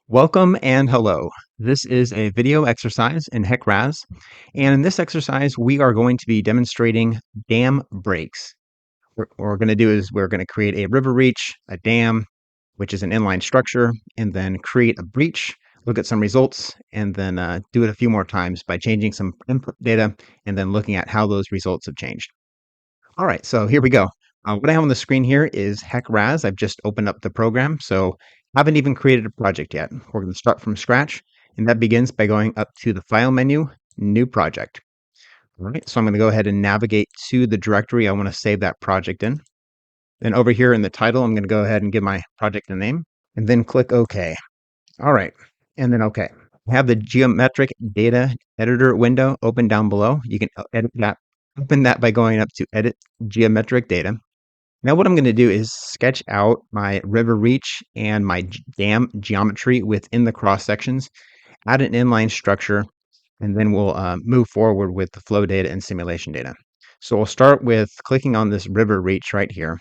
Welcome and hello. This is a video exercise in HEC RAS, and in this exercise, we are going to be demonstrating dam breaks. What we're going to do is we're going to create a river reach, a dam, which is an inline structure, and then create a breach, look at some results, and then do it a few more times by changing some input data, and then looking at how those results have changed. All right, so here we go. What I have on the screen here is HEC RAS. I've just opened up the program, so I haven't even created a project yet. We're going to start from scratch, and that begins by going up to the File menu, New Project. All right, so I'm going to go ahead and navigate to the directory I want to save that project in. Then over here in the title, I'm going to go ahead and give my project a name, and then click OK. All right, and then OK. I have the geometric data editor window open down below. You can edit that, open that by going up to Edit Geometric Data. Now what I'm going to do is sketch out my river reach and my dam geometry within the cross sections, add an inline structure, and then we'll move forward with the flow data and simulation data. So we'll start with clicking on this river reach right here.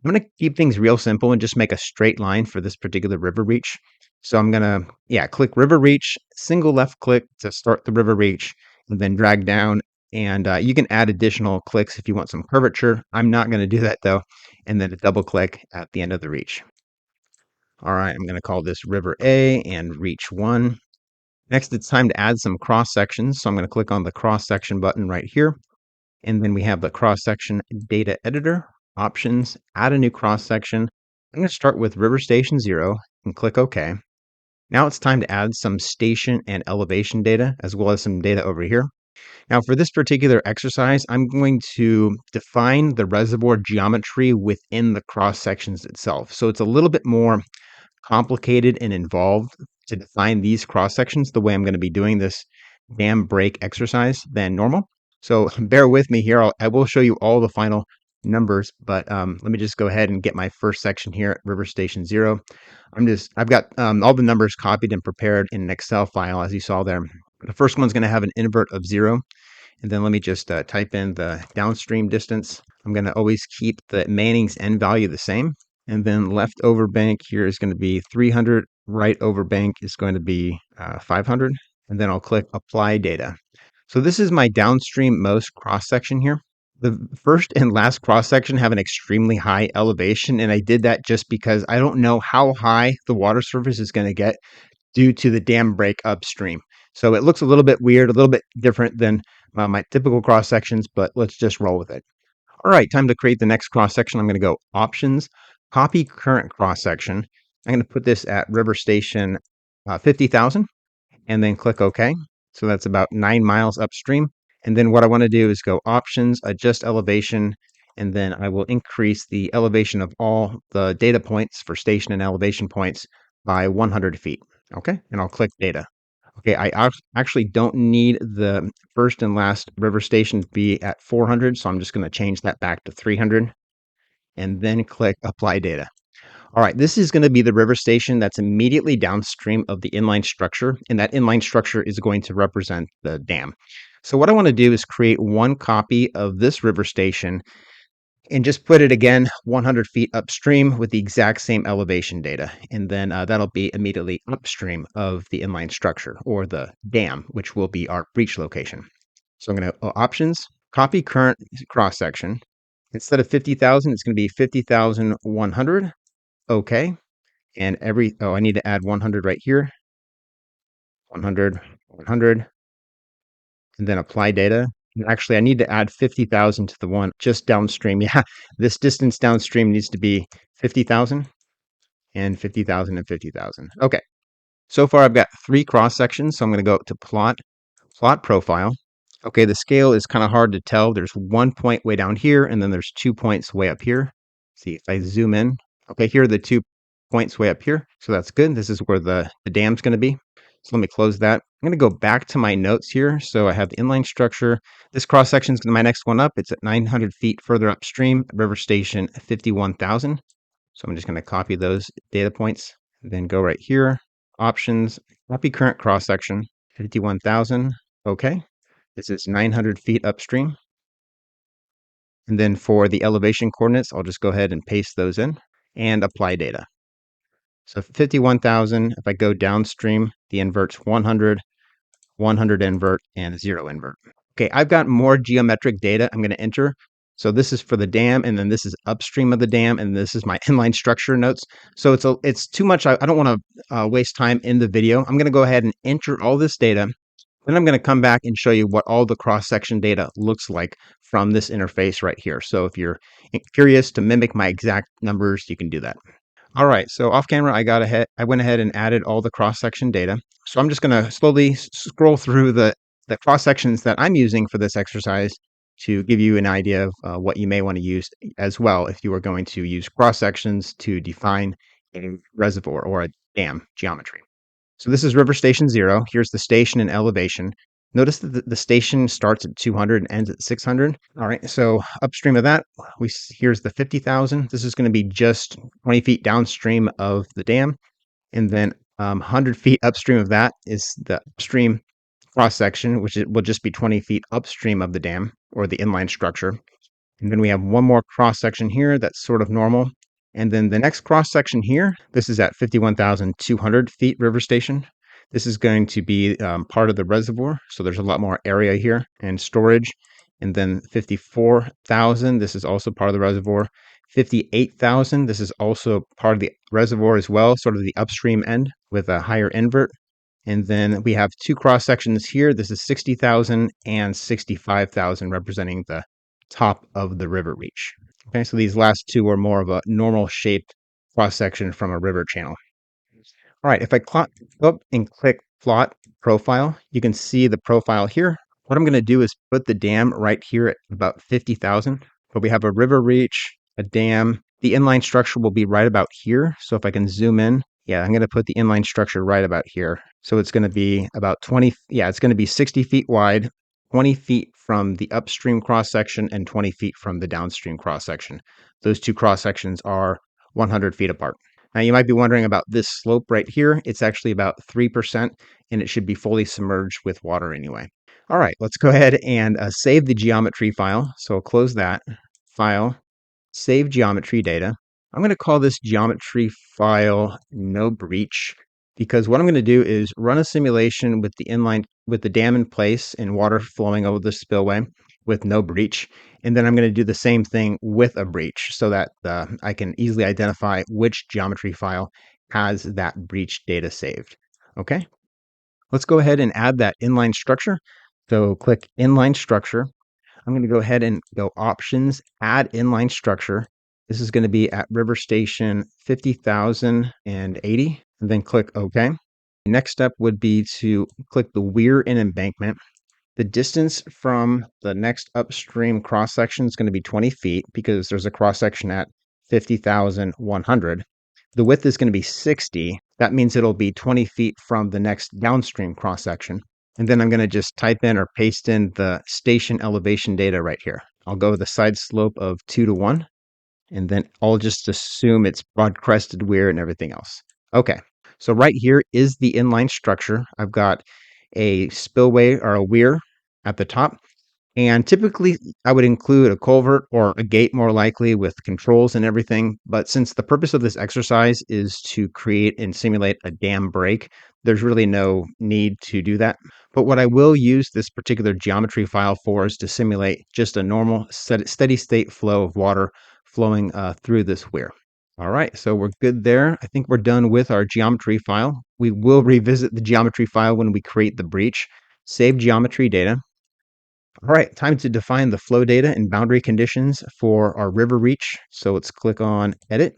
I'm going to keep things real simple and just make a straight line for this particular river reach. So I'm going to, click river reach, single left click to start the river reach, and then drag down. And you can add additional clicks if you want some curvature. I'm not going to do that though. And then a double click at the end of the reach. All right, I'm going to call this river A and reach 1. Next, it's time to add some cross sections. So I'm going to click on the cross section button right here. And then we have the cross section data editor options, add a new cross section. I'm going to start with River Station 0 and click OK. Now it's time to add some station and elevation data as well as some data over here. Now for this particular exercise, I'm going to define the reservoir geometry within the cross sections itself. So it's a little bit more complicated and involved to define these cross sections the way I'm going to be doing this dam break exercise than normal. So bear with me here. I will show you all the final numbers, but let me just go ahead and get my first section here at River Station 0. I've got all the numbers copied and prepared in an Excel file, as you saw there. The first one's going to have an invert of 0. And then let me just type in the downstream distance. I'm going to always keep the Manning's end value the same. And then left over bank here is going to be 300. Right over bank is going to be 500. And then I'll click Apply Data. So this is my downstream most cross section here. The first and last cross section have an extremely high elevation, and I did that just because I don't know how high the water surface is going to get due to the dam break upstream. So it looks a little bit weird, a little bit different than my typical cross sections, but let's just roll with it. All right, time to create the next cross section. I'm going to go Options, Copy Current Cross Section. I'm going to put this at River Station 50,000 and then click OK. So that's about 9 miles upstream. And then what I want to do is go Options, Adjust Elevation, and then I will increase the elevation of all the data points for station and elevation points by 100 feet. Okay, and I'll click Data. Okay, I actually don't need the first and last river station to be at 400, so I'm just going to change that back to 300 and then click Apply Data. All right, this is going to be the river station that's immediately downstream of the inline structure, and that inline structure is going to represent the dam. So what I want to do is create one copy of this river station and just put it again 100 feet upstream with the exact same elevation data. And then that'll be immediately upstream of the inline structure or the dam, which will be our breach location. So I'm going to Options, Copy Current Cross Section. Instead of 50,000, it's going to be 50,100. Okay. And I need to add 100 right here. 100, 100. And then apply data. And actually, I need to add 50,000 to the one just downstream. Yeah, this distance downstream needs to be 50,000 and 50,000 and 50,000. Okay. So far, I've got 3 cross sections. So I'm going to go to Plot Profile. Okay, the scale is kind of hard to tell. There's 1 point way down here, and then there's 2 points way up here. See if I zoom in. Okay, here are the 2 points way up here. So that's good. This is where the dam's going to be. So let me close that. I'm going to go back to my notes here. So I have the inline structure. This cross section is my next one up. It's at 900 feet further upstream, River Station 51,000. So I'm just going to copy those data points. Then go right here, Options, Copy Current Cross Section, 51,000. Okay. This is 900 feet upstream. And then for the elevation coordinates, I'll just go ahead and paste those in and apply data. So 51,000, if I go downstream, the invert's 100, 100 invert, and 0 invert. Okay, I've got more geometric data I'm going to enter. So this is for the dam, and then this is upstream of the dam, and this is my inline structure notes. So it's too much. I don't want to waste time in the video. I'm going to go ahead and enter all this data. Then I'm going to come back and show you what all the cross-section data looks like from this interface right here. So if you're curious to mimic my exact numbers, you can do that. All right, so off camera, I went ahead and added all the cross-section data. So I'm just going to slowly scroll through the cross-sections that I'm using for this exercise to give you an idea of what you may want to use as well if you are going to use cross-sections to define a reservoir or a dam geometry. So this is River Station 0. Here's the station and elevation. Notice that the station starts at 200 and ends at 600. All right, so upstream of that, here's the 50,000. This is going to be just 20 feet downstream of the dam. And then 100 feet upstream of that is the upstream cross section, which will just be 20 feet upstream of the dam or the inline structure. And then we have one more cross section here that's sort of normal. And then the next cross section here, this is at 51,200 feet river station. This is going to be part of the reservoir. So there's a lot more area here and storage. And then 54,000, this is also part of the reservoir. 58,000, this is also part of the reservoir as well, sort of the upstream end with a higher invert. And then we have two cross sections here. This is 60,000 and 65,000, representing the top of the river reach. Okay, so these last two are more of a normal shaped cross section from a river channel. All right, if I go up and click plot profile, you can see the profile here. What I'm going to do is put the dam right here at about 50,000. But we have a river reach, a dam. The inline structure will be right about here. So if I can zoom in, yeah, I'm going to put the inline structure right about here. So it's going to be about 20, yeah, it's going to be 60 feet wide, 20 feet from the upstream cross section and 20 feet from the downstream cross section. Those two cross sections are 100 feet apart. Now you might be wondering about this slope right here. It's actually about 3%, and it should be fully submerged with water anyway. All right, let's go ahead and save the geometry file. So I'll close that file, save geometry data. I'm going to call this geometry file no breach, because what I'm going to do is run a simulation with the dam in place and water flowing over the spillway with no breach. And then I'm going to do the same thing with a breach so that I can easily identify which geometry file has that breach data saved. Okay, let's go ahead and add that inline structure. So click inline structure. I'm going to go ahead and go options, add inline structure. This is going to be at river station 50,080, and then click OK. Next step would be to click the weir and embankment. The distance from the next upstream cross section is going to be 20 feet because there's a cross section at 50,100. The width is going to be 60. That means it'll be 20 feet from the next downstream cross section. And then I'm going to just type in or paste in the station elevation data right here. I'll go with a side slope of 2:1, and then I'll just assume it's broad crested weir and everything else. Okay, so right here is the inline structure. I've got a spillway or a weir at the top. And typically, I would include a culvert or a gate more likely with controls and everything. But since the purpose of this exercise is to create and simulate a dam break, there's really no need to do that. But what I will use this particular geometry file for is to simulate just a normal steady state flow of water flowing through this weir. All right, so we're good there. I think we're done with our geometry file. We will revisit the geometry file when we create the breach. Save geometry data. All right, time to define the flow data and boundary conditions for our river reach. So let's click on Edit,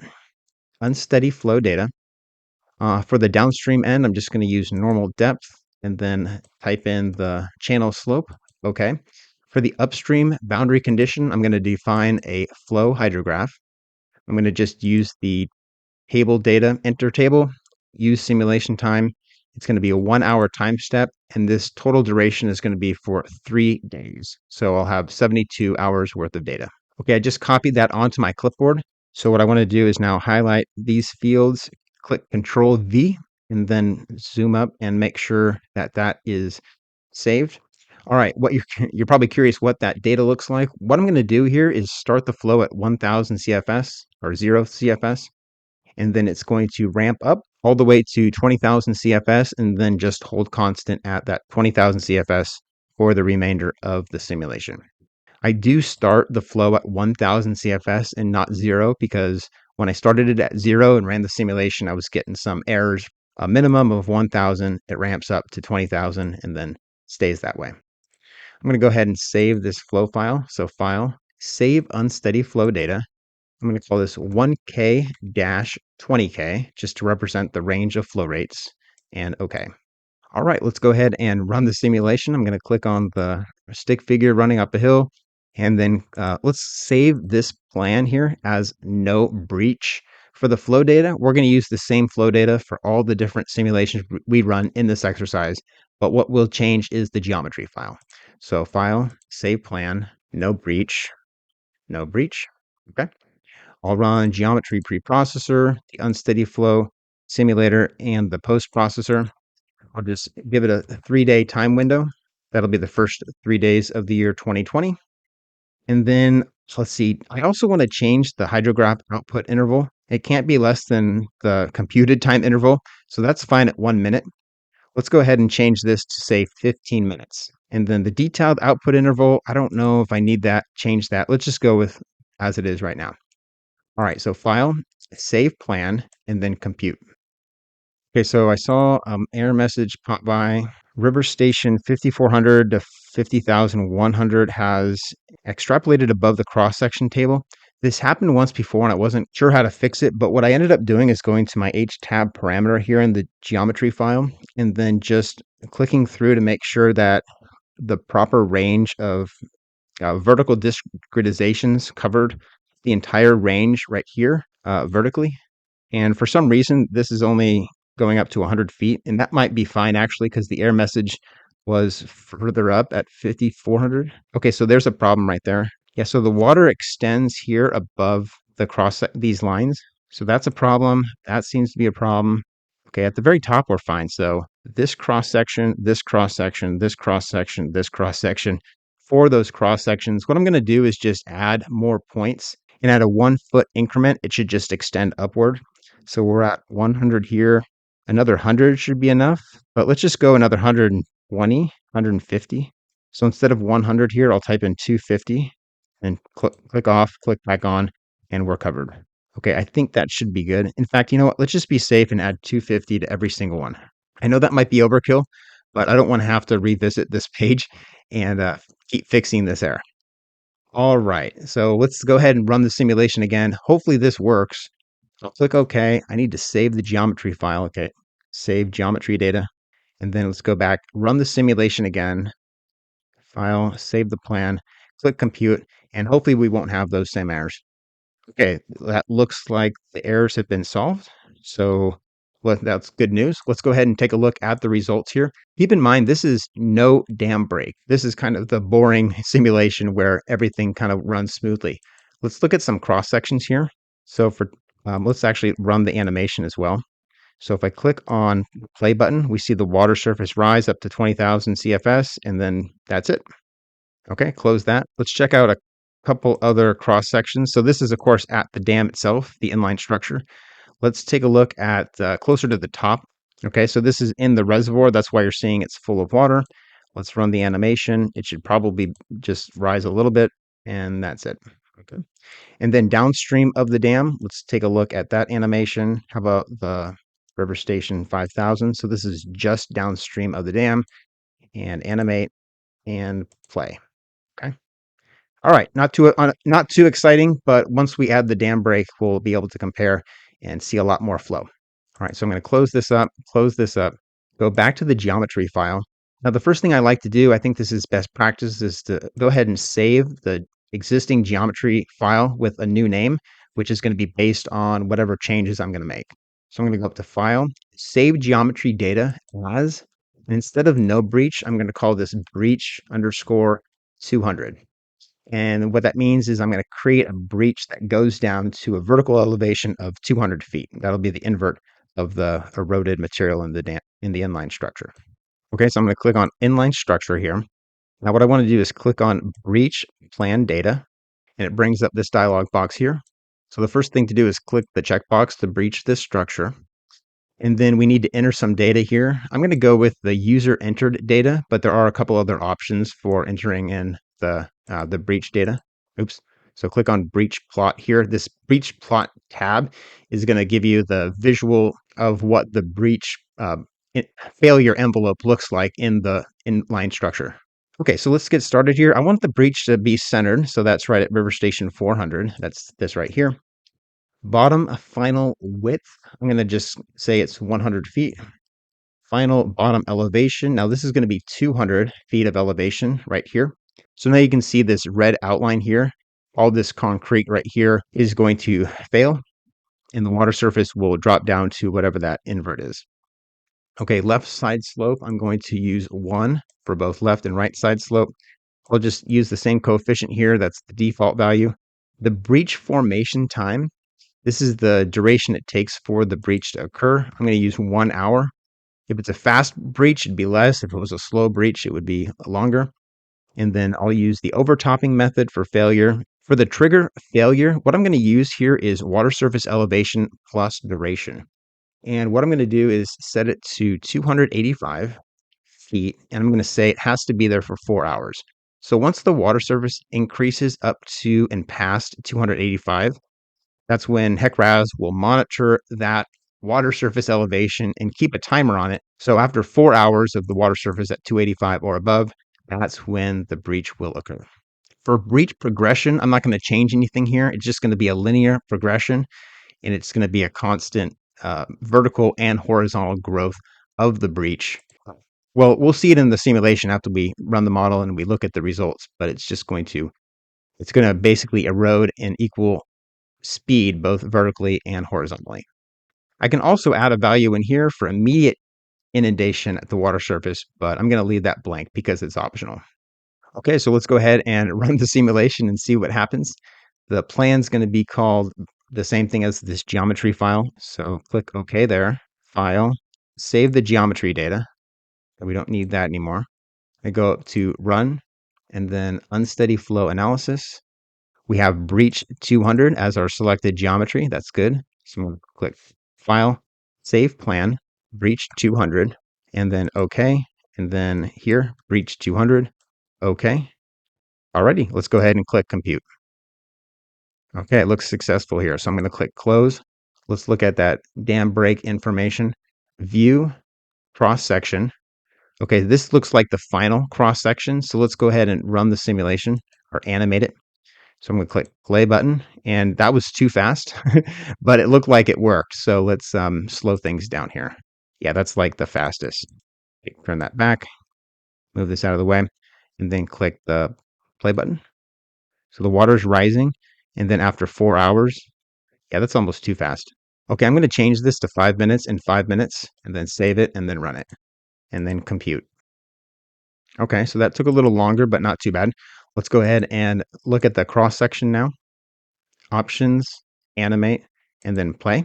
Unsteady Flow Data. For the downstream end, I'm just going to use normal depth and then type in the channel slope. Okay. For the upstream boundary condition, I'm going to define a flow hydrograph. I'm going to just use the table data, enter table, use simulation time. It's going to be a 1 hour time step, and this total duration is going to be for 3 days. So I'll have 72 hours worth of data. Okay, I just copied that onto my clipboard. So what I want to do is now highlight these fields, click Control V, and then zoom up and make sure that that is saved. All right, what you're probably curious what that data looks like. What I'm going to do here is start the flow at 1000 CFS or 0 CFS. and then it's going to ramp up all the way to 20,000 CFS and then just hold constant at that 20,000 CFS for the remainder of the simulation. I do start the flow at 1000 CFS and not 0 because when I started it at 0 and ran the simulation, I was getting some errors. A minimum of 1000, it ramps up to 20,000 and then stays that way. I'm going to go ahead and save this flow file. So file, save unsteady flow data. I'm going to call this 1K-20K just to represent the range of flow rates, and OK. All right, let's go ahead and run the simulation. I'm going to click on the stick figure running up a hill, and then let's save this plan here as no breach. For the flow data, we're going to use the same flow data for all the different simulations we run in this exercise, but what will change is the geometry file. So file, save plan, no breach, no breach. Okay. I'll run geometry preprocessor, the unsteady flow simulator, and the post processor. I'll just give it a 3-day time window. That'll be the first 3 days of the year 2020. And then let's see, I also want to change the hydrograph output interval. It can't be less than the computed time interval. So that's fine at 1 minute. Let's go ahead and change this to say 15 minutes. And then the detailed output interval, I don't know if I need that, change that. Let's just go with as it is right now. All right, so file, save plan, and then compute. Okay, so I saw error message pop by. River station 5400 to 50,100 has extrapolated above the cross-section table. This happened once before and I wasn't sure how to fix it, but what I ended up doing is going to my HTab parameter here in the geometry file and then just clicking through to make sure that the proper range of vertical discretizations covered the entire range right here vertically. And for some reason, this is only going up to 100 feet, and that might be fine actually because the error message was further up at 5,400. Okay, so there's a problem right there. Yeah, so the water extends here above these lines. So that's a problem. That seems to be a problem. Okay, at the very top, we're fine. So this cross section, this cross section, this cross section, this cross section. For those cross sections, what I'm going to do is just add more points. And at a 1 foot increment, it should just extend upward. So we're at 100 here. Another 100 should be enough. But let's just go another 120, 150. So instead of 100 here, I'll type in 250 and click off, click back on, and we're covered. Okay, I think that should be good. In fact, you know what? Let's just be safe and add 250 to every single one. I know that might be overkill, but I don't want to have to revisit this page and keep fixing this error. All right, so let's go ahead and run the simulation again. Hopefully this works. I'll click OK. I need to save the geometry file. Okay, save geometry data. And then let's go back, run the simulation again. File, save the plan, click compute, and hopefully we won't have those same errors. Okay, that looks like the errors have been solved. So that's good news. Let's go ahead and take a look at the results here. Keep in mind, this is no dam break. This is kind of the boring simulation where everything kind of runs smoothly. Let's look at some cross sections here. So let's actually run the animation as well. So if I click on the play button, we see the water surface rise up to 20,000 CFS, and then that's it. Okay, close that. Let's check out a couple other cross sections. So this is, of course, at the dam itself, the inline structure. Let's take a look at closer to the top. Okay, so this is in the reservoir. That's why you're seeing it's full of water. Let's run the animation. It should probably just rise a little bit, and that's it. Okay. And then downstream of the dam, let's take a look at that animation. How about the River Station 5000? So this is just downstream of the dam, and animate and play. Okay. All right, not too exciting, but once we add the dam break, we'll be able to compare and see a lot more flow. All right, so I'm going to close this up, go back to the geometry file. Now, the first thing I like to do, I think this is best practice, is to go ahead and save the existing geometry file with a new name, which is going to be based on whatever changes I'm going to make. So I'm going to go up to File, Save Geometry Data As, and instead of no breach, I'm going to call this breach underscore 200. And what that means is I'm going to create a breach that goes down to a vertical elevation of 200 feet. That'll be the invert of the eroded material in the inline structure. Okay, so I'm going to click on inline structure here. Now what I want to do is click on breach plan data, and it brings up this dialog box here. So the first thing to do is click the checkbox to breach this structure. And then we need to enter some data here. I'm going to go with the user entered data, but there are a couple other options for entering in the breach data. Oops. So click on breach plot here. This breach plot tab is going to give you the visual of what the breach failure envelope looks like in the inline structure. Okay, so let's get started here. I want the breach to be centered, so that's right at river station 400. That's this right here. Bottom final width, I'm going to just say it's 100 feet. Final bottom elevation. Now this is going to be 200 feet of elevation right here. So now you can see this red outline here. All this concrete right here is going to fail, and the water surface will drop down to whatever that invert is. Okay, left side slope, I'm going to use 1 for both left and right side slope. I'll just use the same coefficient here. That's the default value. The breach formation time, this is the duration it takes for the breach to occur. I'm going to use 1 hour. If it's a fast breach, it'd be less. If it was a slow breach, it would be longer. And then I'll use the overtopping method for failure. For the trigger failure, what I'm going to use here is water surface elevation plus duration. And what I'm going to do is set it to 285 feet, and I'm going to say it has to be there for 4 hours. So once the water surface increases up to and past 285, that's when HEC RAS will monitor that water surface elevation and keep a timer on it. So after 4 hours of the water surface at 285 or above, that's when the breach will occur. For breach progression, I'm not going to change anything here. It's just going to be a linear progression, and it's going to be a constant vertical and horizontal growth of the breach. Well, we'll see it in the simulation after we run the model and we look at the results, but it's going to basically erode in equal speed, both vertically and horizontally. I can also add a value in here for immediate inundation at the water surface, but I'm going to leave that blank because it's optional. Okay, so let's go ahead and run the simulation and see what happens. The plan's going to be called the same thing as this geometry file. So click OK there, File, save the geometry data. We don't need that anymore. I go up to Run, and then Unsteady Flow Analysis. We have Breach 200 as our selected geometry. That's good. So I'm going to click File, Save Plan, Breach 200, and then OK. And then here, Breach 200, OK. Alrighty, let's go ahead and click Compute. Okay, it looks successful here. So I'm going to click Close. Let's look at that dam break information. View, cross-section. Okay, this looks like the final cross-section. So let's go ahead and run the simulation or animate it. So I'm going to click play button, and that was too fast, but it looked like it worked. So let's slow things down here. Yeah, that's like the fastest. Turn that back, move this out of the way, and then click the play button. So the water's rising, and then after 4 hours, yeah, that's almost too fast. Okay, I'm going to change this to 5 minutes and 5 minutes, and then save it, and then run it, and then compute. Okay, so that took a little longer, but not too bad. Let's go ahead and look at the cross section now. Options, animate, and then play.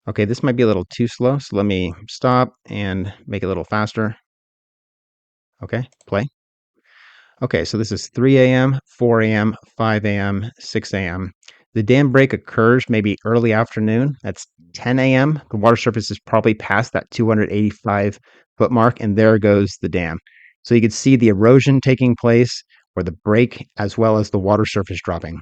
Okay, this might be a little too slow, so let me stop and make it a little faster. Okay, play. Okay, so this is 3 a.m., 4 a.m., 5 a.m., 6 a.m. The dam break occurs maybe early afternoon. That's 10 a.m. The water surface is probably past that 285 foot mark, and there goes the dam. So you can see the erosion taking place, or the break, as well as the water surface dropping.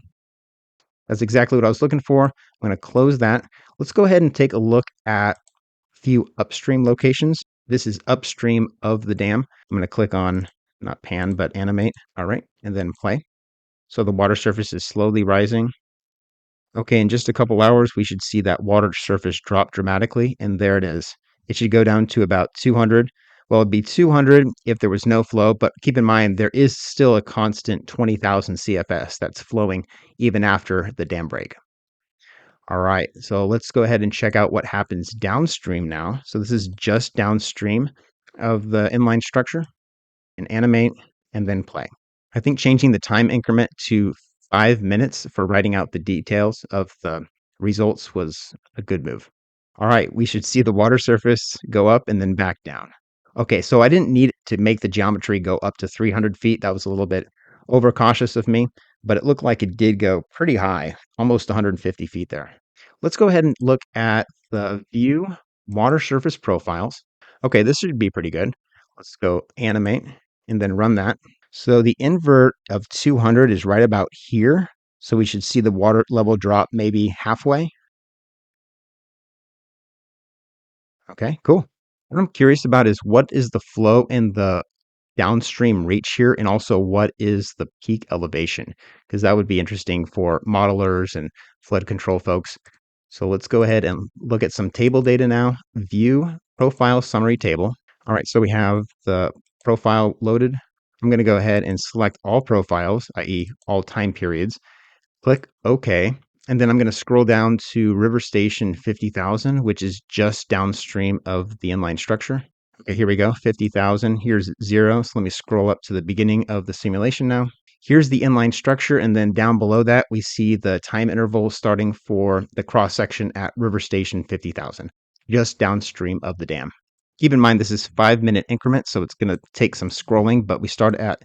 That's exactly what I was looking for. I'm going to close that. Let's go ahead and take a look at a few upstream locations. This is upstream of the dam. I'm going to click on, not pan, but animate. All right, and then play. So the water surface is slowly rising. Okay, in just a couple hours, we should see that water surface drop dramatically, and there it is. It should go down to about 200. Well, it'd be 200 if there was no flow, but keep in mind, there is still a constant 20,000 CFS that's flowing even after the dam break. All right, so let's go ahead and check out what happens downstream now. So this is just downstream of the inline structure, and animate, and then play. I think changing the time increment to 5 minutes for writing out the details of the results was a good move. All right, we should see the water surface go up and then back down. Okay, so I didn't need to make the geometry go up to 300 feet. That was a little bit overcautious of me. but it looked like it did go pretty high, almost 150 feet there. Let's go ahead and look at the view water surface profiles. Okay, this should be pretty good. Let's go animate and then run that. So the invert of 200 is right about here. So we should see the water level drop maybe halfway. Okay, cool. What I'm curious about is what is the flow in the downstream reach here, and also what is the peak elevation? Because that would be interesting for modelers and flood control folks. So let's go ahead and look at some table data now. View profile summary table. All right, so we have the profile loaded. I'm going to go ahead and select all profiles, i.e. all time periods. Click OK. And then I'm going to scroll down to River Station 50,000, which is just downstream of the inline structure. Okay, here we go, 50,000. Here's 0. So let me scroll up to the beginning of the simulation now. Here's the inline structure, and then down below that, we see the time interval starting for the cross section at River Station 50,000, just downstream of the dam. Keep in mind, this is 5-minute increments, so it's going to take some scrolling, but we start at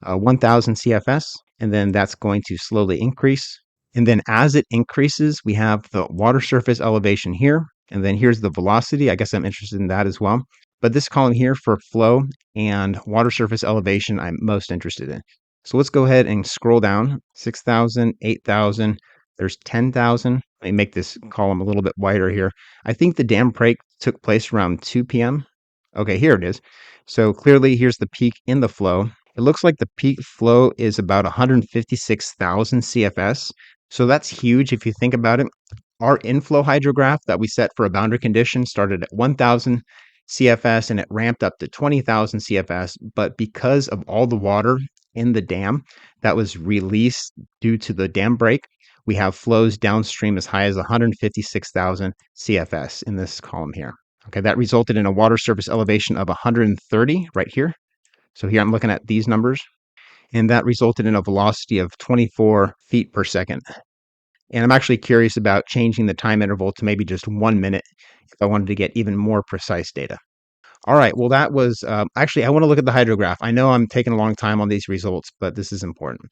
1,000 CFS, and then that's going to slowly increase. And then as it increases, we have the water surface elevation here, and then here's the velocity. I guess I'm interested in that as well. But this column here for flow and water surface elevation, I'm most interested in. So let's go ahead and scroll down. 6,000, 8,000, there's 10,000. Let me make this column a little bit wider here. I think the dam break took place around 2 p.m. Okay, here it is. So clearly here's the peak in the flow. It looks like the peak flow is about 156,000 CFS. So that's huge if you think about it. Our inflow hydrograph that we set for a boundary condition started at 1,000 CFS and it ramped up to 20,000 CFS. But because of all the water in the dam that was released due to the dam break, we have flows downstream as high as 156,000 CFS in this column here. Okay, that resulted in a water surface elevation of 130 right here. So here I'm looking at these numbers, and that resulted in a velocity of 24 feet per second. And I'm actually curious about changing the time interval to maybe just 1 minute if I wanted to get even more precise data. All right, well, that was actually, I want to look at the hydrograph. I know I'm taking a long time on these results, but this is important.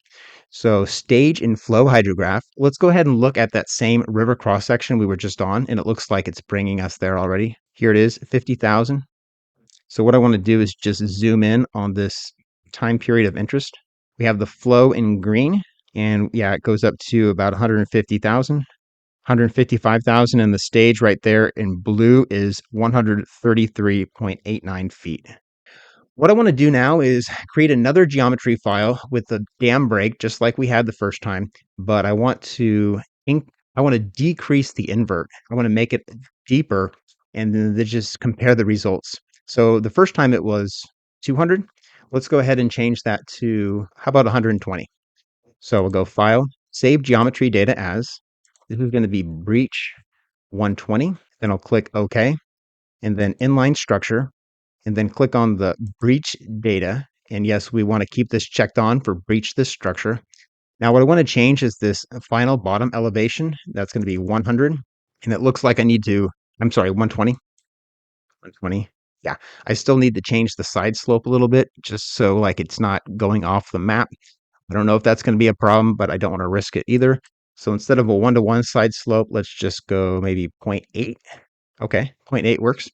So stage and flow hydrograph, let's go ahead and look at that same river cross section we were just on, and it looks like it's bringing us there already. Here it is, 50,000. So what I want to do is just zoom in on this time period of interest. We have the flow in green, and yeah, it goes up to about 150,000, 155,000, and the stage right there in blue is 133.89 feet. What I want to do now is create another geometry file with the dam break, just like we had the first time, but I want to decrease the invert. I want to make it deeper and then just compare the results. So the first time it was 200. Let's go ahead and change that to, how about 120? So we'll go File, Save Geometry Data As. This is going to be Breach 120. Then I'll click OK, and then Inline Structure, and then click on the Breach Data. And yes, we want to keep this checked on for breach this structure. Now what I want to change is this final bottom elevation. That's going to be 100. And it looks like I need to, I'm sorry, 120. 120. Yeah, I still need to change the side slope a little bit just so like it's not going off the map. I don't know if that's going to be a problem, but I don't want to risk it either. So instead of a 1-to-1 side slope, let's just go maybe 0.8. Okay, 0.8 works.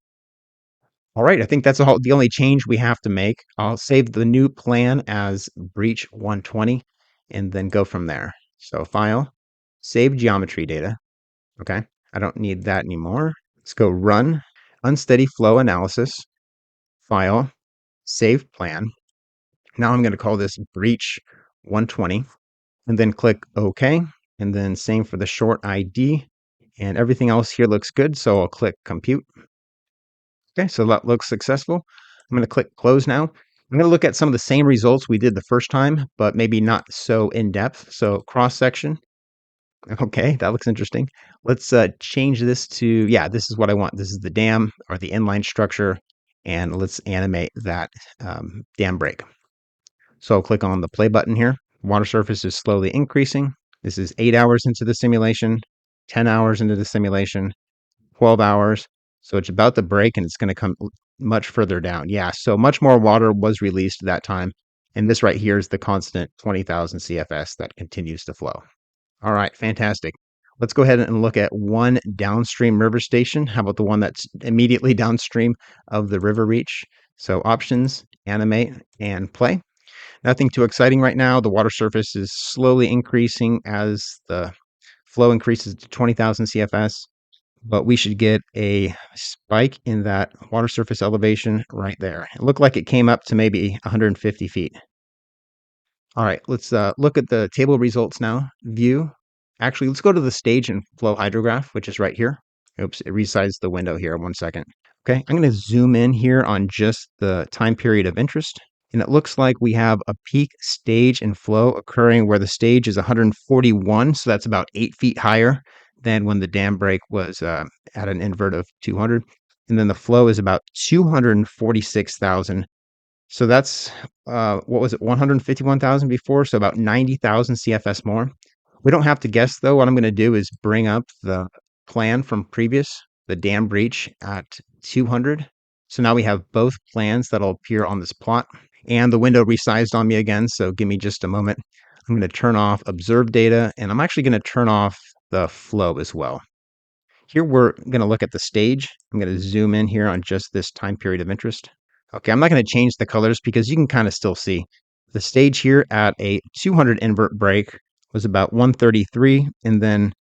All right, I think that's the only change we have to make. I'll save the new plan as breach 120 and then go from there. So File, Save Geometry Data. Okay, I don't need that anymore. Let's go Run, Unsteady Flow Analysis, File, Save Plan. Now I'm going to call this breach 120 and then click OK. And then same for the short ID. And everything else here looks good, so I'll click Compute. Okay, so that looks successful. I'm going to click Close now. I'm going to look at some of the same results we did the first time, but maybe not so in depth. So cross section. Okay, that looks interesting. Let's change this to, yeah, this is what I want. This is the dam or the inline structure, and let's animate that dam break. So I'll click on the play button here. Water surface is slowly increasing. This is 8 hours into the simulation, 10 hours into the simulation, 12 hours. So it's about to break and it's going to come much further down. Yeah, so much more water was released that time. And this right here is the constant 20,000 CFS that continues to flow. All right, fantastic. Let's go ahead and look at one downstream river station. How about the one that's immediately downstream of the river reach? So options, animate, and play. Nothing too exciting right now. The water surface is slowly increasing as the flow increases to 20,000 CFS, but we should get a spike in that water surface elevation right there. It looked like it came up to maybe 150 feet. All right, let's look at the table results now. View. Actually, let's go to the stage and flow hydrograph, which is right here. Oops, it resized the window here. 1 second. Okay, I'm going to zoom in here on just the time period of interest. And it looks like we have a peak stage and flow occurring where the stage is 141. So that's about 8 feet higher than when the dam break was at an invert of 200. And then the flow is about 246,000. So that's, what was it, 151,000 before? So about 90,000 CFS more. We don't have to guess though. What I'm going to do is bring up the plan from previous, the dam breach at 200. So now we have both plans that'll appear on this plot. And the window resized on me again, so give me just a moment. I'm going to turn off observed data, and I'm actually going to turn off the flow as well. Here we're going to look at the stage. I'm going to zoom in here on just this time period of interest. Okay, I'm not going to change the colors because you can kind of still see. The stage here at a 200 invert break was about 133, and then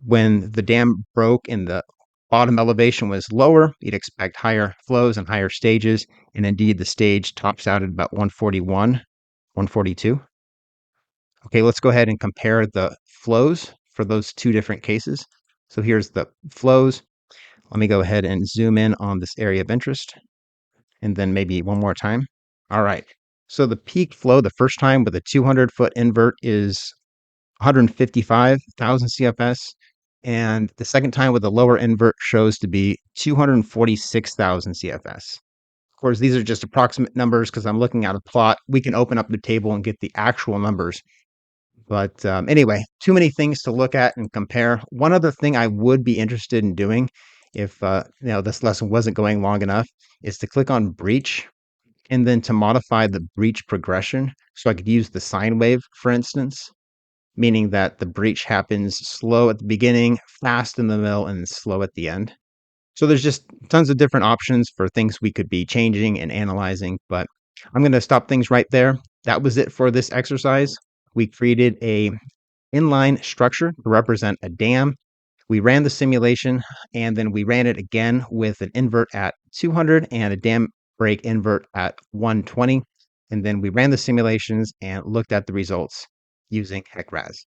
when the dam broke and the bottom elevation was lower, you'd expect higher flows and higher stages, and indeed the stage tops out at about 141, 142. Okay, let's go ahead and compare the flows for those two different cases. So here's the flows. Let me go ahead and zoom in on this area of interest, and then maybe one more time. All right. So the peak flow the first time with a 200-foot invert is 155,000 CFS. And the second time with a lower invert shows to be 246,000 CFS. Of course, these are just approximate numbers because I'm looking at a plot. We can open up the table and get the actual numbers. But anyway, too many things to look at and compare. One other thing I would be interested in doing if this lesson wasn't going long enough is to click on breach and then to modify the breach progression. So I could use the sine wave, for instance, meaning that the breach happens slow at the beginning, fast in the middle, and slow at the end. So there's just tons of different options for things we could be changing and analyzing, but I'm going to stop things right there. That was it for this exercise. We created a inline structure to represent a dam. We ran the simulation, and then we ran it again with an invert at 200 and a dam break invert at 120. And then we ran the simulations and looked at the results using HEC RAS.